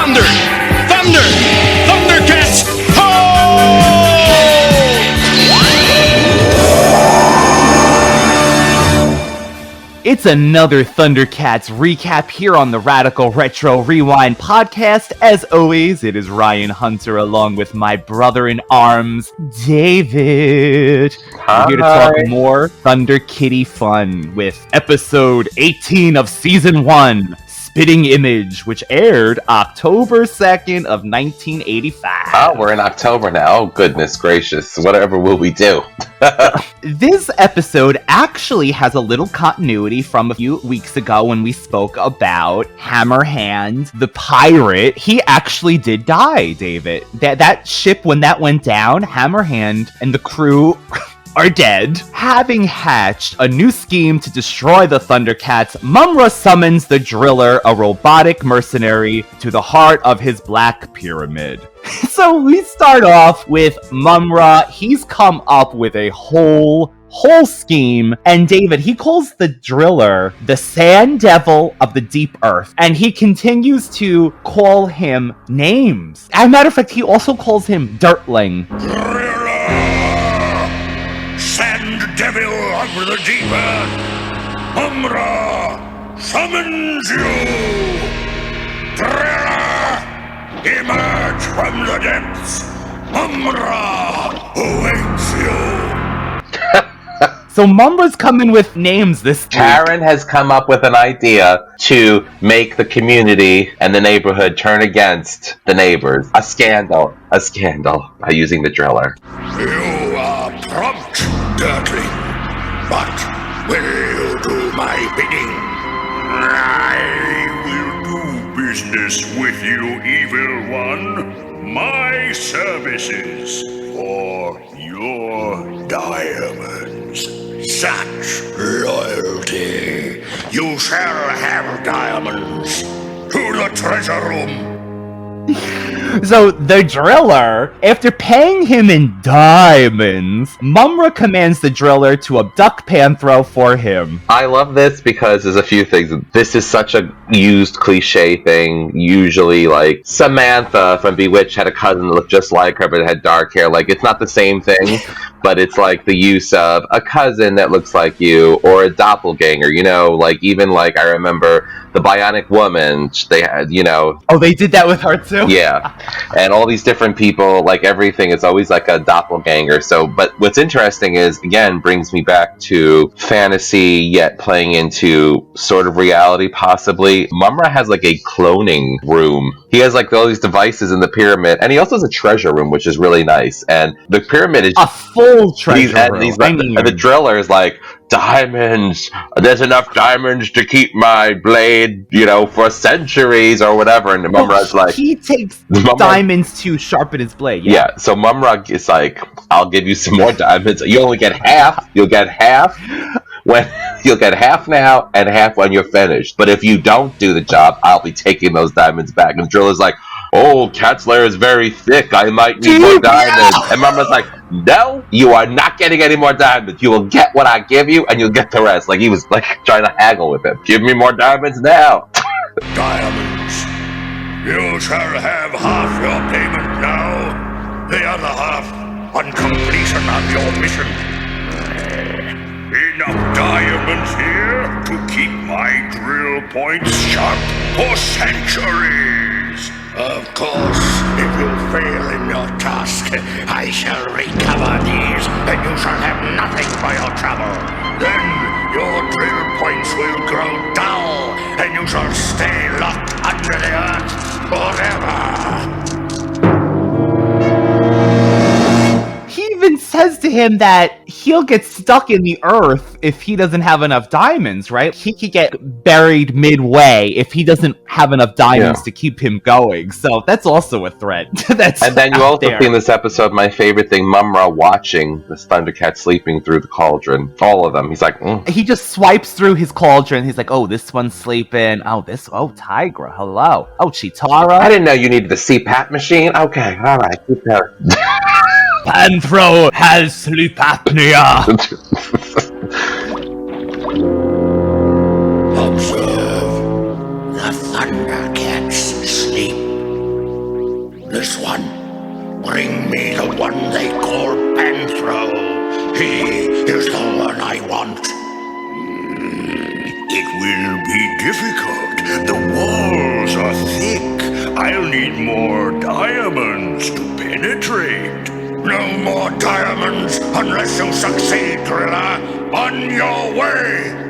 Thunder! Thunder! Thundercats! Ho! It's another Thundercats recap here on the Radical Retro Rewind podcast. As always, it is Ryan Hunter along with my brother-in-arms, David. Hi. We're here to talk more Thunder Kitty fun with episode 18 of Season 1, Spitting Image, which aired October 2nd of 1985. Oh, we're in October now. Oh, goodness gracious. Whatever will we do? This episode actually has a little continuity from a few weeks ago when we spoke about Hammerhand, the pirate. He actually did die, David. That ship, when that went down, Hammerhand and the crew are dead. Having hatched a new scheme to destroy the Thundercats, Mumm-Ra summons the Driller, a robotic mercenary, to the heart of his black pyramid. So we start off with Mumm-Ra. He's come up with a whole scheme, and David, he calls the Driller the Sand Devil of the Deep Earth, and he continues to call him names. As a matter of fact, he also calls him Dirtling. Sand Devil of the Deep Earth, Mumm-Ra summons you! Driller, emerge from the depths! Mumm-Ra awaits you! So Mumm-Ra's coming with names this week. Karen has come up with an idea to make the community and the neighborhood turn against the neighbors. A scandal by using the Driller. You are prompt, Dirtling, but will you do my bidding? I will do business with you, evil one. My services for your diamonds. Such loyalty. You shall have diamonds. To the treasure room. So the Driller, after paying him in diamonds, Mumm-Ra commands the Driller to abduct Panthro for him. I love this because there's a few things. This is such a used cliche thing. Usually, like, Samantha from Bewitched had a cousin that looked just like her but had dark hair. Like, it's not the same thing, but it's like the use of a cousin that looks like you or a doppelganger, you know? Like, even, like, I remember the Bionic Woman, they had, you know... Oh, they did that with her too? Yeah. And all these different people, like, everything is always like a doppelganger. So, but what's interesting is, again, brings me back to fantasy, yet playing into sort of reality, possibly. Mumm-Ra has, like, a cloning room. He has, like, all these devices in the pyramid, and he also has a treasure room, which is really nice. And the pyramid is... A full treasure room. And the Driller is like, diamonds, there's enough diamonds to keep my blade, you know, for centuries or whatever. And Mumm-Ra's like, he takes diamonds to sharpen his blade. Yeah, so Mumm-Ra is like, I'll give you some more diamonds. You only get half. You'll get half when you'll get half now and half when you're finished. But if you don't do the job, I'll be taking those diamonds back. And Driller's like, oh, Cat's lair is very thick. I might need more diamonds. And Mumm-Ra's like, no, you are not getting any more diamonds. You will get what I give you, and you'll get the rest. Like, he was, like, trying to haggle with him. Give me more diamonds now. Diamonds. You shall have half your payment now. The other half on completion of your mission. Enough diamonds here to keep my drill points sharp for centuries. Of course, if you fail in your task, I shall recover these, and you shall have nothing for your trouble. Then your drill points will grow dull, and you shall stay locked under the earth forever. He even says to him that he'll get stuck in the earth if he doesn't have enough diamonds, right? He could get buried midway if he doesn't have enough diamonds to keep him going. So that's also a threat. And then you also see in this episode, my favorite thing, Mumm-Ra watching this Thundercat sleeping through the cauldron. All of them. He's like, He just swipes through his cauldron. He's like, oh, this one's sleeping. Oh, Tigra, hello. Oh, Chitara. I didn't know you needed the CPAP machine. Okay, all right, keep going. Panthro has sleep apnea. Observe. The Thundercats sleep This one. Bring me the one they call Panthro. He is the one I want. It will be difficult. The walls are thick. I'll need more diamonds to penetrate. No more diamonds unless you succeed, Driller. On your way!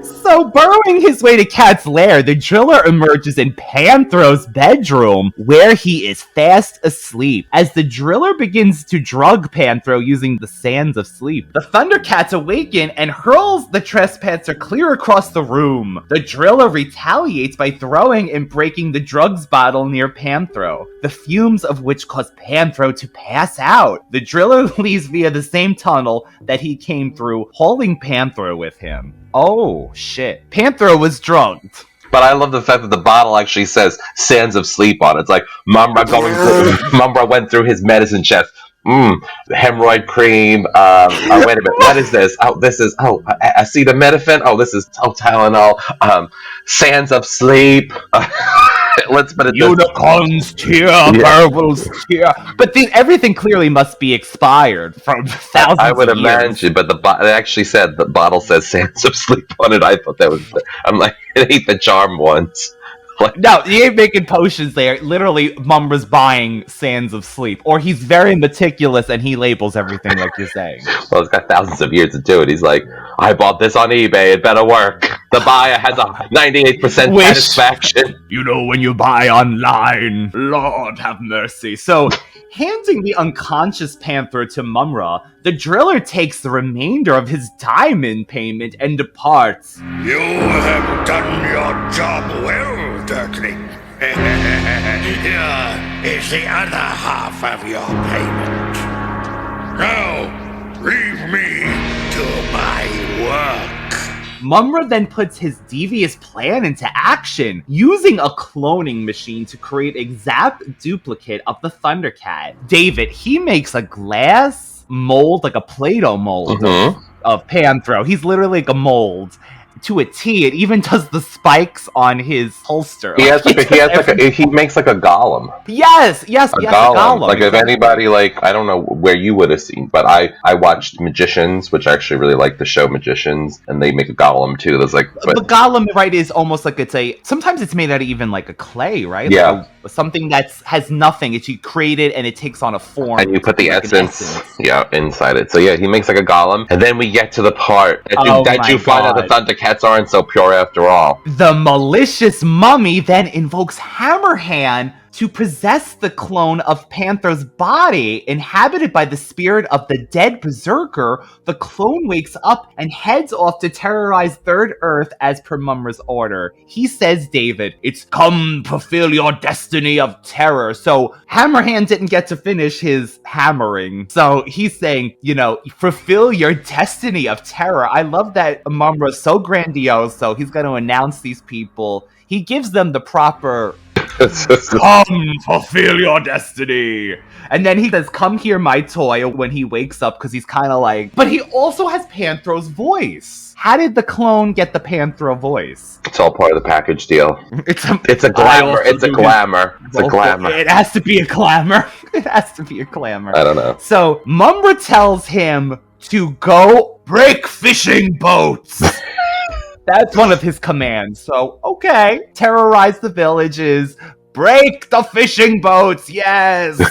So, burrowing his way to Cat's lair, the driller emerges in Panthro's bedroom, where he is fast asleep. As the driller begins to drug Panthro using the sands of sleep, the Thundercats awaken and hurls the trespasser clear across the room. The driller retaliates by throwing and breaking the drugs bottle near Panthro, the fumes of which cause Panthro to pass out. The driller leaves via the same tunnel that he came through, hauling Panthro with him. Oh, shit. Panthro was drugged. But I love the fact that the bottle actually says sands of sleep on it. It's like Mumm-Ra went through his medicine chest. Hemorrhoid cream. Wait a minute. What is this? Oh, this is acetaminophen. Oh, this is Tylenol. Sands of sleep. Let's put it Unicorns tear, marbles tear. But everything clearly must be expired from thousands of years. I would imagine, but it actually said the bottle says sands of sleep on it. I thought that was. I'm like, it ain't the charm ones. No, he ain't making potions there. Literally, Mumra's buying sands of sleep. Or he's very meticulous and he labels everything like you're saying. Well, it's got thousands of years to do it. He's like, I bought this on eBay. It better work. The buyer has a 98% satisfaction. You know, when you buy online, Lord have mercy. So, handing the unconscious Panthro to Mumm-Ra, the driller takes the remainder of his diamond payment and departs. You have done your job well, Dirkling. Here is the other half of your payment. Now, leave me to my work. Mumm-Ra then puts his devious plan into action, using a cloning machine to create an exact duplicate of the Thundercat. David, he makes a glass mold, like a Play-Doh mold of Panthro. He's literally like a mold. To a T, it even does the spikes on his holster. He makes like a golem. Yes, a golem. Like if anybody, like, I don't know where you would have seen, but I watched Magicians, which I actually really like the show Magicians, and they make a golem too. There's like the golem, right, is almost like sometimes it's made out of even like a clay, right? Yeah. Like something that has nothing. It's you create it and it takes on a form. And you put the essence, inside it. So yeah, he makes like a golem, and then we get to the part that you find out the Thundercats aren't so pure after all. The malicious mummy then invokes Hammerhand to possess the clone of Panthro's body. Inhabited by the spirit of the dead berserker, the clone wakes up and heads off to terrorize Third Earth as per Mumm-Ra's order. He says, David, it's come fulfill your destiny of terror. So Hammerhand didn't get to finish his hammering. So he's saying, fulfill your destiny of terror. I love that Mumm-Ra's so grandiose. So he's going to announce these people. He gives them the proper come fulfill your destiny. And then he says, come here, my toy, when he wakes up, because he's kind of like... But he also has Panthro's voice. How did the clone get the Panthro voice? It's all part of the package deal. It's a glamour. It's a glamour. It's a glamour. It has to be a glamour. It has to be a glamour. I don't know. So Mumm-Ra tells him to go break fishing boats. That's one of his commands. So, okay. Terrorize the villages. Break the fishing boats. Yes. You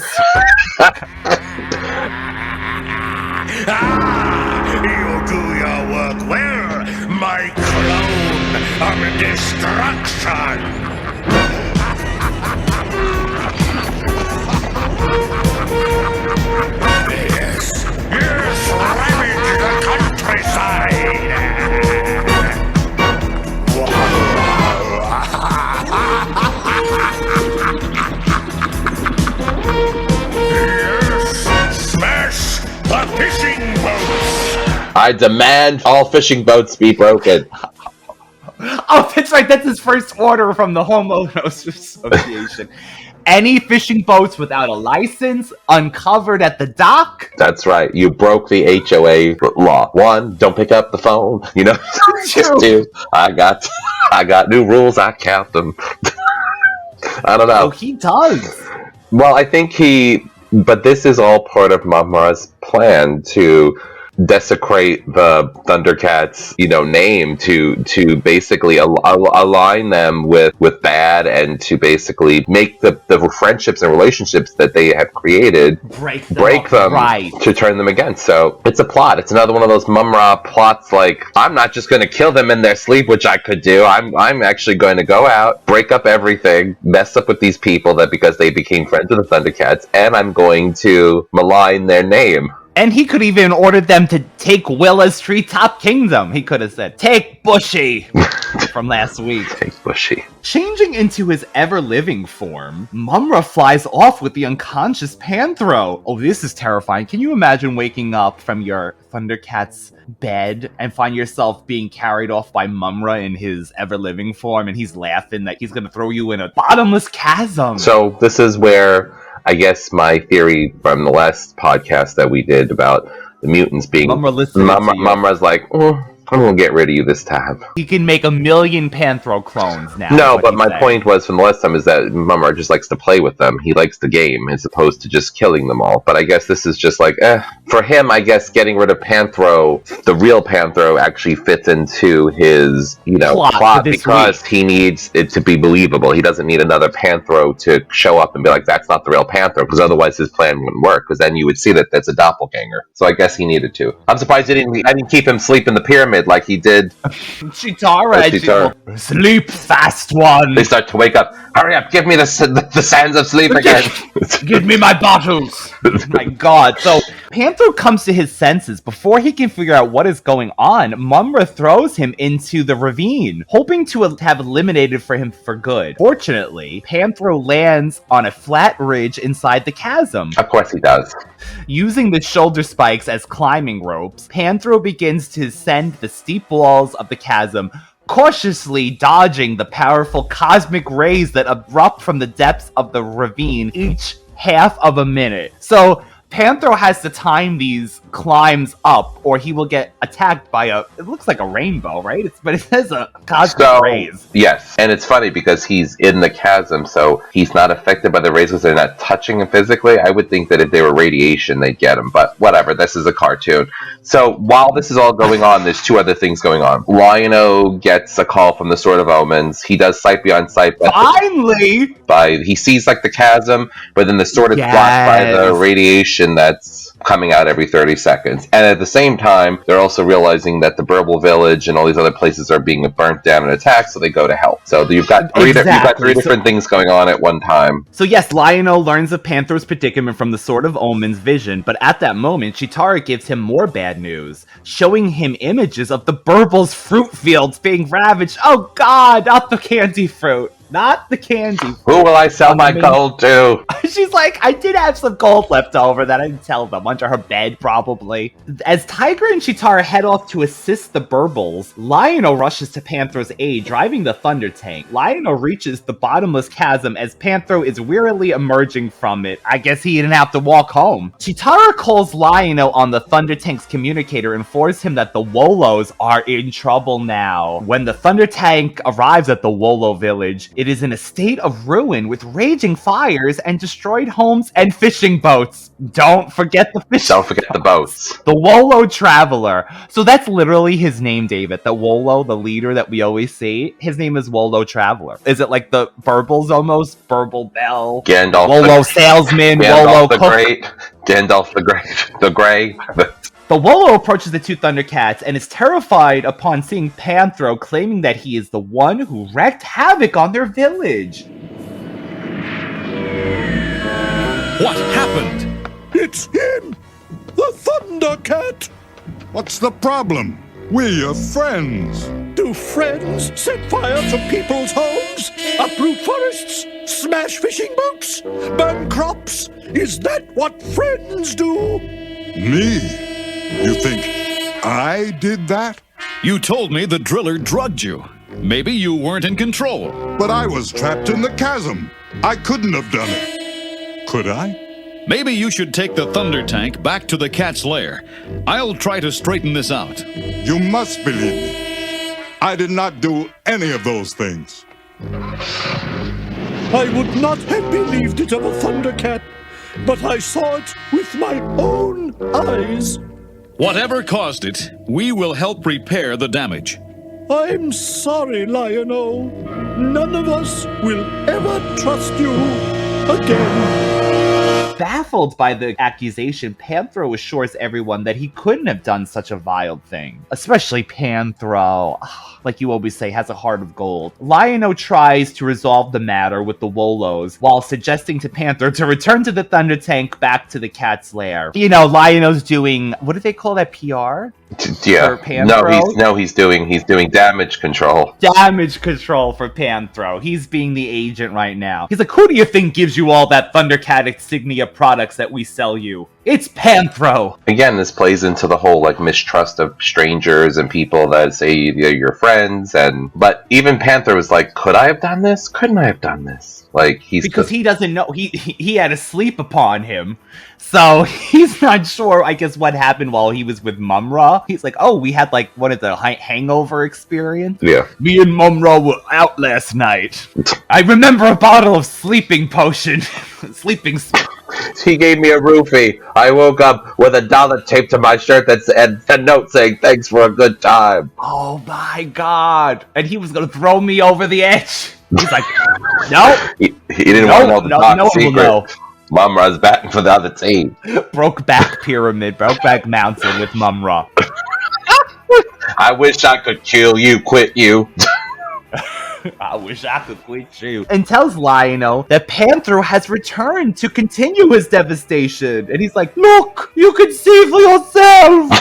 do your work well, my clone of destruction. Yes, ravage the countryside. Smash the fishing boats! I demand all fishing boats be broken. Oh, that's right. That's his first order from the Homeowners Association. Any fishing boats without a license, uncovered at the dock. That's right. You broke the HOA law. 1, don't pick up the phone. 2, I got new rules. I count them. I don't know. Oh, he does. Well, I think but this is all part of Mumra'S plan to desecrate the Thundercats, name to basically align them with bad, and to basically make the friendships and relationships that they have created break them right, to turn them against. So it's a plot. It's another one of those Mumm-Ra plots. Like, I'm not just going to kill them in their sleep, which I could do. I'm actually going to go out, break up everything, mess up with these people that because they became friends with the Thundercats, and I'm going to malign their name. And he could even order them to take Willa's Treetop Kingdom. He could have said, "Take Bushy," from last week. Take Bushy. Changing into his ever-living form, Mumm-Ra flies off with the unconscious Panthro. Oh, this is terrifying. Can you imagine waking up from your Thundercat's bed and find yourself being carried off by Mumm-Ra in his ever-living form, and he's laughing that he's going to throw you in a bottomless chasm? So this is where I guess my theory from the last podcast that we did about the mutants being Mumm-Ra's like, I'm gonna get rid of you this time. He can make 1 million Panthro clones now. No, but my point was from the last time is that Mumm-Ra just likes to play with them. He likes the game as opposed to just killing them all. But I guess this is just like, for him, I guess getting rid of Panthro, the real Panthro, actually fits into his, plot because he needs it to be believable. He doesn't need another Panthro to show up and be like, that's not the real Panthro, because otherwise his plan wouldn't work, because then you would see that that's a doppelganger. So I guess he needed to. I'm surprised I didn't keep him sleep in the pyramid like he did Chitara. Sleep, fast one. They start to wake up. Hurry up, give me the sands of sleep again. Give me my bottles. Oh my god. So Panthro comes to his senses. Before he can figure out what is going on, Mumm-Ra throws him into the ravine, hoping to have eliminated for him for good. Fortunately, Panthro lands on a flat ridge inside the chasm. Of course he does. Using the shoulder spikes as climbing ropes, Panthro begins to ascend the steep walls of the chasm, cautiously dodging the powerful cosmic rays that erupt from the depths of the ravine each half of a minute. So Panthro has to time these climbs up, or he will get attacked by it looks like a rainbow, right? But it says a cosmic rays. Yes, and it's funny because he's in the chasm, so he's not affected by the rays because they're not touching him physically. I would think that if they were radiation, they'd get him, but whatever, this is a cartoon. So while this is all going on, there's two other things going on. Lionel gets a call from the Sword of Omens. He does sight beyond sight. Finally! He sees like the chasm, but then the sword is blocked by the radiation that's coming out every 30 seconds. And at the same time, they're also realizing that the Burble Village and all these other places are being burnt down and attacked, so they go to help. So you've got three different things going on at one time. So yes, Lionel learns of Panthro's predicament from the Sword of Omens vision, but at that moment, Chitara gives him more bad news, showing him images of the Burble's fruit fields being ravaged. Oh god, not the candy fruit. Not the candy. Who will I sell my gold to? She's like, I did have some gold left over that I didn't tell them. Under her bed, probably. As Tiger and Chitara head off to assist the Burbles, Lionel rushes to Panthro's aid, driving the Thunder Tank. Lionel reaches the bottomless chasm as Panthro is wearily emerging from it. I guess he didn't have to walk home. Chitara calls Lionel on the Thunder Tank's communicator and informs him that the Wolos are in trouble now. When the Thunder Tank arrives at the Wolo village, it is in a state of ruin with raging fires and destroyed homes and fishing boats. Don't forget the boats. The Wolo Traveler. So that's literally his name, David. The Wolo, the leader that we always see. His name is Wolo Traveler. Is it like the Burbles almost? Burble Bell. Gandalf. Wolo Salesman. Wolo the Great. Gandalf the Great. The Grey. The Wolo approaches the two Thundercats and is terrified upon seeing Panthro, claiming that he is the one who wreaked havoc on their village. What happened? It's him! The Thundercat! What's the problem? We're your friends. Do friends set fire to people's homes? Uproot forests? Smash fishing boats? Burn crops? Is that what friends do? Me? You think I did that? You told me the driller drugged you. Maybe you weren't in control. But I was trapped in the chasm. I couldn't have done it. Could I? Maybe you should take the Thunder Tank back to the cat's lair. I'll try to straighten this out. You must believe me. I did not do any of those things. I would not have believed it of a Thundercat, but I saw it with my own eyes. Whatever caused it, we will help repair the damage. I'm sorry, Lionel. None of us will ever trust you again. Baffled by the accusation, Panthro assures everyone that he couldn't have done such a vile thing. Especially Panthro, like you always say, has a heart of gold. Lionel tries to resolve the matter with the Wolos while suggesting to Panthro to return to the Thunder Tank back to the cat's lair. You know, Lionel's doing, what do they call that, PR? Yeah. He's doing damage control. Damage control for Panthro. He's being the agent right now. He's like, who do you think gives you all that Thundercat insignia products that we sell you? It's Panthro! Again, this plays into the whole, like, mistrust of strangers and people that say they're your friends, but even Panthro was like, could I have done this? Couldn't I have done this? Like, because he doesn't know, he had a sleep upon him, so he's not sure, I guess, what happened while he was with Mumm-Ra. He's like, oh, we had, like, what is the hangover experience? Yeah. Me and Mumm-Ra were out last night. I remember a bottle of sleeping potion. He gave me a roofie. I woke up with $1 taped to my shirt and a note saying, thanks for a good time. Oh my god. And he was gonna throw me over the edge. He's like, no. He didn't want to know the top secret. No. Mumra'S batting for the other team. Brokeback Mountain with Mumm-Ra. I wish I could kill you, quit you. I wish I could quit you. And tells Lionel that Panthro has returned to continue his devastation. And he's like, look, you can see for yourself.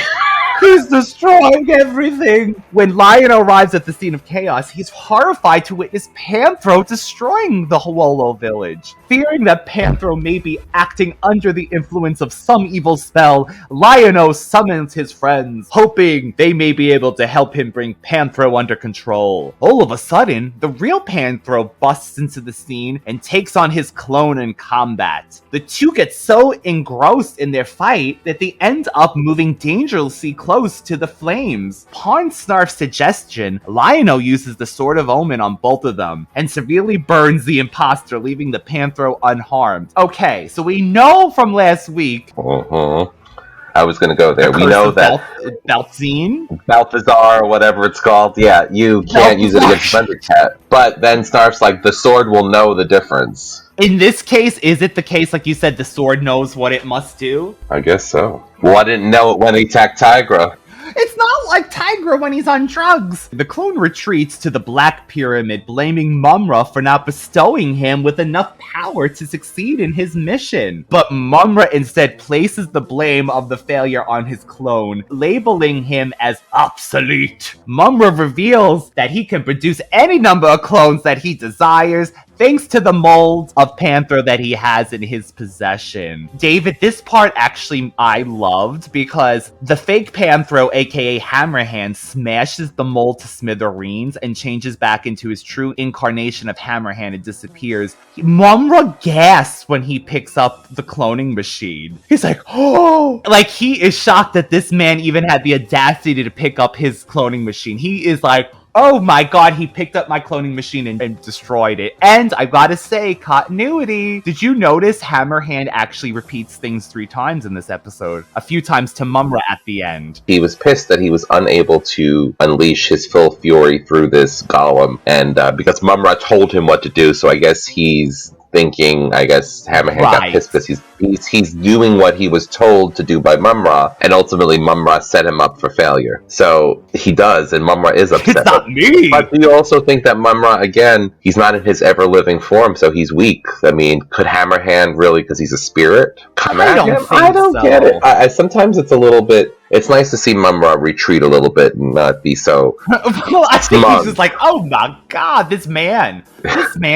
He's destroying everything. When Lionel arrives at the scene of chaos, he's horrified to witness Panthro destroying the Wolo village. Fearing that Panthro may be acting under the influence of some evil spell, Lionel summons his friends, hoping they may be able to help him bring Panthro under control. All of a sudden, the real Panthro busts into the scene and takes on his clone in combat. The two get so engrossed in their fight that they end up moving dangerously close to the flames. Upon Snarf's suggestion, Lionel uses the Sword of Omen on both of them and severely burns the imposter, leaving the Panthro unharmed. Okay, so we know from last week. I was going to go there. We know that Balthazar, or whatever it's called. Yeah, you can't use it against Thundercat. But then Snarf's like, the sword will know the difference. In this case, is it the case, like you said, the sword knows what it must do? I guess so. Well, I didn't know it when he attacked Tigra. It's not like Tigra when he's on drugs. The clone retreats to the Black Pyramid, blaming Mumm-Ra for not bestowing him with enough power to succeed in his mission. But Mumm-Ra instead places the blame of the failure on his clone, labeling him as obsolete. Mumm-Ra reveals that he can produce any number of clones that he desires, thanks to the mold of Panthro that he has in his possession. David, this part actually I loved because the fake Panthro, aka Hammerhand, smashes the mold to smithereens and changes back into his true incarnation of Hammerhand and disappears. Mumm-Ra gasps when he picks up the cloning machine. He's like, oh! Like, he is shocked that this man even had the audacity to pick up his cloning machine. He is like, oh my god, he picked up my cloning machine and destroyed it. And I gotta say, continuity. Did you notice Hammerhand actually repeats things 3 times in this episode? A few times to Mumm-Ra at the end. He was pissed that he was unable to unleash his full fury through this golem. And because Mumm-Ra told him what to do, so I guess he's thinking, Hammerhand got pissed because he's doing what he was told to do by Mumm-Ra, and ultimately Mumm-Ra set him up for failure. So he does, and Mumm-Ra is upset. It's not me! But do you also think that Mumm-Ra, again, he's not in his ever-living form, so he's weak? I mean, could Hammerhand really, because he's a spirit, come at him? I don't get it. Sometimes it's a little bit... It's nice to see Mumm-Ra retreat a little bit and not be so well, I think he's just like, oh my god, this man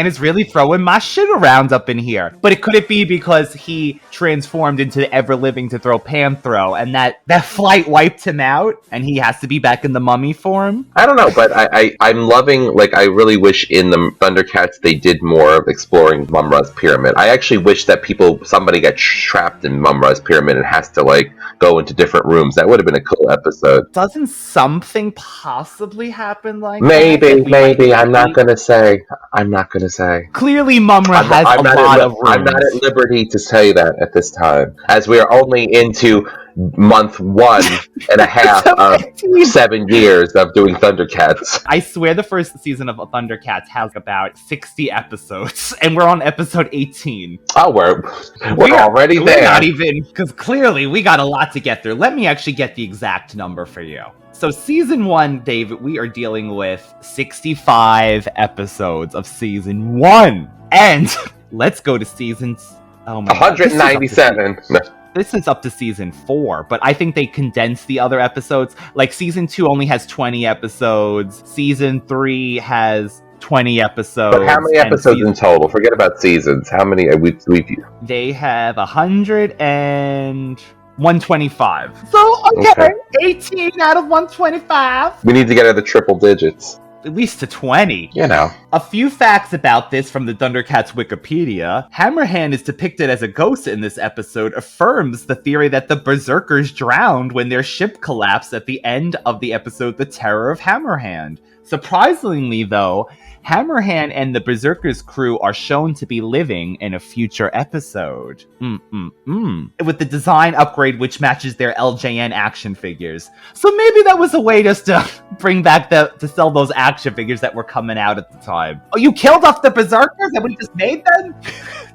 is really throwing my shit around up in here. But could it be because he transformed into the ever-living to throw Panthro, and that flight wiped him out, and he has to be back in the mummy form? I don't know, but I'm loving, like, I really wish in the Thundercats they did more of exploring Mumm-Ra's pyramid. I actually wish that somebody got trapped in Mumm-Ra's pyramid and has to, like, go into different rooms That would have been a cool episode. Doesn't something possibly happen like Maybe, that? maybe. I'm not gonna say. Clearly, Mumm-Ra has a lot of rooms. I'm not at liberty to say that at this time, as we are only into month 1.5 of 7 years of doing Thundercats. I swear the first season of Thundercats has about 60 episodes, and we're on episode 18. Oh, we're already there. We're not even, because clearly we got a lot to get through. Let me actually get the exact number for you. So season 1, David, we are dealing with 65 episodes of season 1. And let's go to seasons... Oh my 197. This is up to season 4, but I think they condensed the other episodes. Like, season 2 only has 20 episodes. Season 3 has 20 episodes. But how many episodes in total? Forget about seasons. How many we They have 100 and 125. So, okay. 18 out of 125. We need to get to the triple digits. At least to 20. You know. A few facts about this from the ThunderCats Wikipedia. Hammerhand is depicted as a ghost in this episode, affirms the theory that the Berserkers drowned when their ship collapsed at the end of the episode The Terror of Hammerhand. Surprisingly, though, Hammerhand and the Berserkers crew are shown to be living in a future episode. With the design upgrade which matches their LJN action figures. So maybe that was a way just to bring back to sell those action figures that were coming out at the time. Oh, you killed off the Berserkers that we just made them?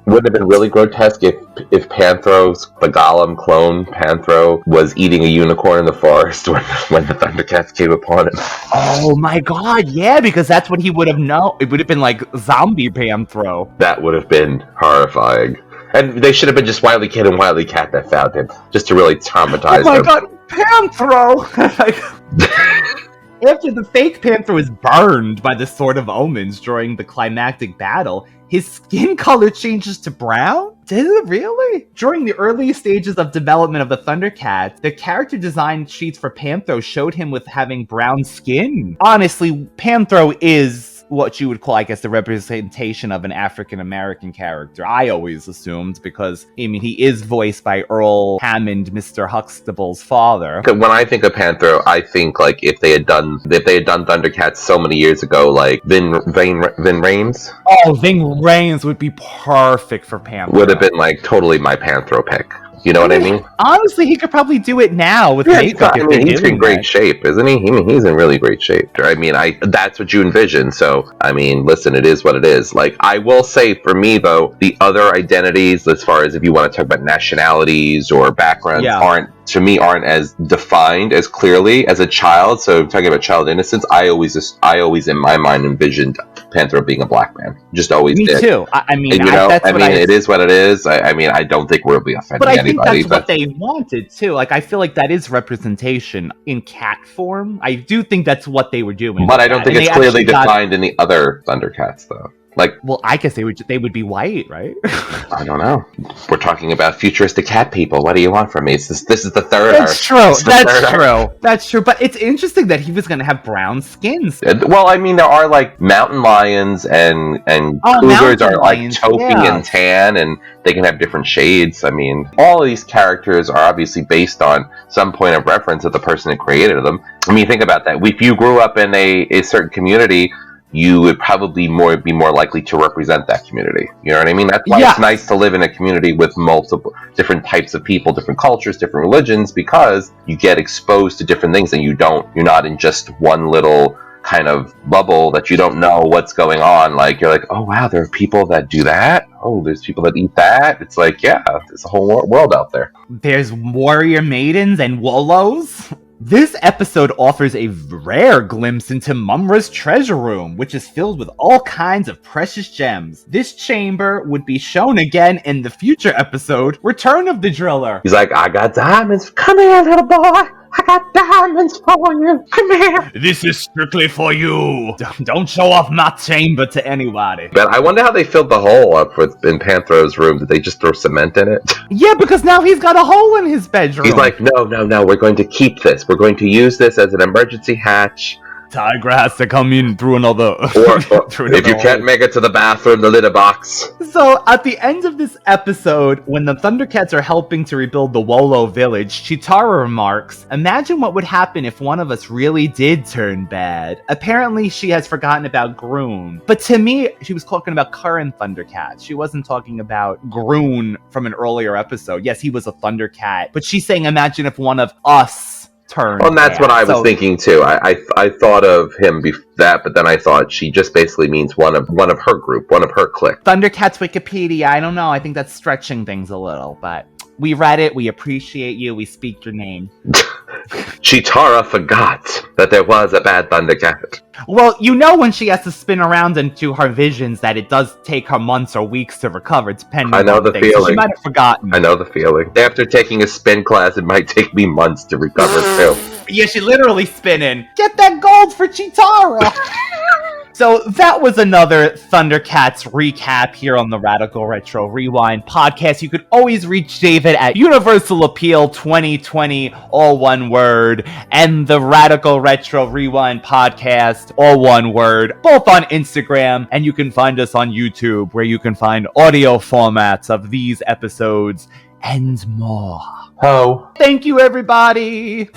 Would have been really grotesque if Panthro's, the Golem clone Panthro, was eating a unicorn in the forest when the Thundercats came upon him. Oh my god, yeah, because that's what he would have known. It would have been like zombie Panthro. That would have been horrifying. And they should have been just Wily Kid and Wily Cat that found him, just to really traumatize him. Oh my god, Panthro! After the fake Panthro is burned by the Sword of Omens during the climactic battle, his skin color changes to brown? Did it really? During the early stages of development of the Thundercats, the character design sheets for Panthro showed him with having brown skin. Honestly, Panthro is what you would call, I guess, the representation of an African-American character. I always assumed, because, I mean, he is voiced by Earl Hammond, Mr. Huxtable's father. When I think of Panthro, I think, like, if they had done Thundercats so many years ago, like, Vin Rames? Oh, Vin Rames would be perfect for Panthro. Would have been, like, totally my Panthro pick. You know what I mean? Honestly, he could probably do it now with makeup. He's in great shape, isn't he? He's in really great shape. I mean, that's what you envision. So, I mean, listen, it is what it is. Like, I will say, for me, though, the other identities, as far as if you want to talk about nationalities or backgrounds, aren't as defined as clearly as a child. So, talking about child innocence, I always in my mind envisioned Panthro being a black man. Just always did. Me too. I mean, it is what it is. I mean, I don't think we'll be offending anybody. But I think that's what they wanted too. Like, I feel like that is representation in cat form. I do think that's what they were doing. But I don't think it's clearly defined in the other Thundercats, though. Like, well, I guess they would be white, right? I don't know. We're talking about futuristic cat people. What do you want from me? This is the third arc. That's true. But it's interesting that he was going to have brown skins. Well, I mean, there are like mountain lions and cougars are like taupey and tan, and they can have different shades. I mean, all of these characters are obviously based on some point of reference of the person that created them. I mean, think about that. If you grew up in a certain community, you would probably be more likely to represent that community. You know what I mean? That's why it's nice to live in a community with multiple different types of people, different cultures, different religions, because you get exposed to different things and you're not in just one little kind of bubble that you don't know what's going on. Like, you're like, oh wow, there are people that do that. Oh, there's people that eat that. It's like, yeah, there's a whole world out there. There's warrior maidens and Wolos. This episode offers a rare glimpse into Mumra'S treasure room, which is filled with all kinds of precious gems. This chamber would be shown again in the future episode, Return of the Driller. He's like, I got diamonds. Come here, little boy. I got diamonds for you. Come here. This is strictly for you. Don't show off my chamber to anybody. But I wonder how they filled the hole up in Panthro's room. Did they just throw cement in it? Yeah, because now he's got a hole in his bedroom. He's like, no. We're going to keep this. We're going to use this as an emergency hatch Tigra has to come in through another... Or through if you another can't hole. make it to the bathroom, the litter box. So, at the end of this episode, when the Thundercats are helping to rebuild the Wolo village, Chitara remarks, "Imagine what would happen if one of us really did turn bad." Apparently, she has forgotten about Groon. But to me, she was talking about current Thundercats. She wasn't talking about Groon from an earlier episode. Yes, he was a Thundercat. But she's saying, imagine if one of us turned Well, and that's bad. what I was So- thinking too. I thought of him that, but then I thought she just basically means one of her group, one of her clique. ThunderCats Wikipedia, I don't know. I think that's stretching things a little, but we read it. We appreciate you. We speak your name. Chitara forgot that there was a bad Thundercat. Well, you know when she has to spin around into her visions that it does take her months or weeks to recover, depending I know on the things. So she feeling. might have forgotten. I know the feeling. After taking a spin class, it might take me months to recover too. Yeah, she literally spinning. Get that gold for Chitara! So that was another Thundercats recap here on the Radical Retro Rewind podcast. You could always reach David at Universal Appeal 2020, all one word, and the Radical Retro Rewind podcast, all one word, both on Instagram, and you can find us on YouTube, where you can find audio formats of these episodes and more. Oh. Thank you, everybody!